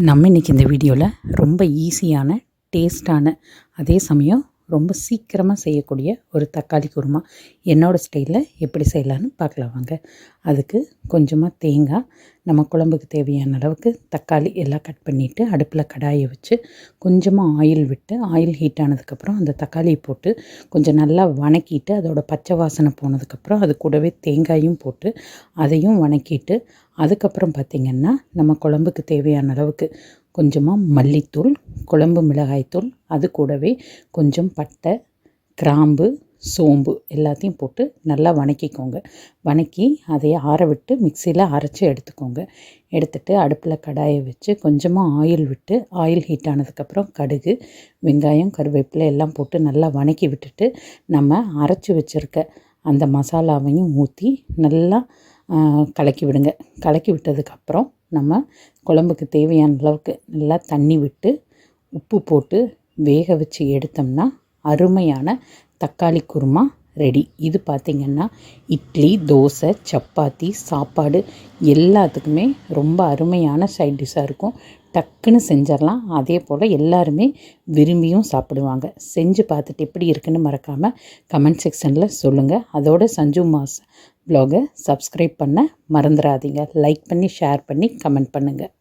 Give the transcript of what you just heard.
நம்ம இன்றைக்கி இந்த வீடியோவில் ரொம்ப ஈஸியான டேஸ்டான அதே சமயம் ரொம்ப சீக்கிரமாக செய்யக்கூடிய ஒரு தக்காளி குருமா என்னோடய ஸ்டைலில் எப்படி செய்யலான்னு பார்க்கலாம் வாங்க. அதுக்கு கொஞ்சமாக தேங்காய், நம்ம குழம்புக்கு தேவையான அளவுக்கு தக்காளி எல்லாம் கட் பண்ணிவிட்டு அடுப்பில் கடாயை வச்சு கொஞ்சமாக ஆயில் விட்டு ஆயில் ஹீட் ஆனதுக்கப்புறம் அந்த தக்காளியை போட்டு கொஞ்சம் நல்லா வணக்கிட்டு அதோட பச்சை வாசனை போனதுக்கப்புறம் அது கூடவே தேங்காயும் போட்டு அதையும் வணக்கிட்டு அதுக்கப்புறம் பார்த்திங்கன்னா நம்ம குழம்புக்கு தேவையான அளவுக்கு கொஞ்சமாக மல்லித்தூள், குழம்பு மிளகாய்த்தூள், அது கூடவே கொஞ்சம் பட்டை, கிராம்பு, சோம்பு எல்லாத்தையும் போட்டு நல்லா வணக்கிக்கோங்க. வணக்கி அதை ஆற விட்டு மிக்சியில் அரைச்சி எடுத்துக்கோங்க. எடுத்துகிட்டு அடுப்பில் கடாயை வச்சு கொஞ்சமாக ஆயில் விட்டு ஆயில் ஹீட் ஆனதுக்கப்புறம் கடுகு, வெங்காயம், கருவேப்பிலை எல்லாம் போட்டு நல்லா வணக்கி விட்டுட்டு நம்ம அரைச்சி வச்சுருக்க அந்த மசாலாவையும் ஊற்றி நல்லா கலக்கி விடுங்க. கலக்கி விட்டதுக்கப்புறம் நம்ம குழம்புக்கு தேவையான அளவுக்கு நல்லா தண்ணி விட்டு உப்பு போட்டு வேக வச்சு எடுத்தோம்னா அருமையான தக்காளி குருமா ரெடி. இது பார்த்திங்கன்னா இட்லி, தோசை, சப்பாத்தி, சாப்பாடு எல்லாத்துக்குமே ரொம்ப அருமையான சைட் டிஷ்ஷாக இருக்கும். டக்குன்னு செஞ்சிடலாம். அதே போல் எல்லாருமே விரும்பியும் சாப்பிடுவாங்க. செஞ்சு பார்த்துட்டு எப்படி இருக்குன்னு மறக்காமல் கமெண்ட் செக்ஷனில் சொல்லுங்கள். அதோட சஞ்சு மாஸ் வ்ளாகை சப்ஸ்கிரைப் பண்ண மறந்துடாதீங்க. லைக் பண்ணி, ஷேர் பண்ணி, கமெண்ட் பண்ணுங்கள்.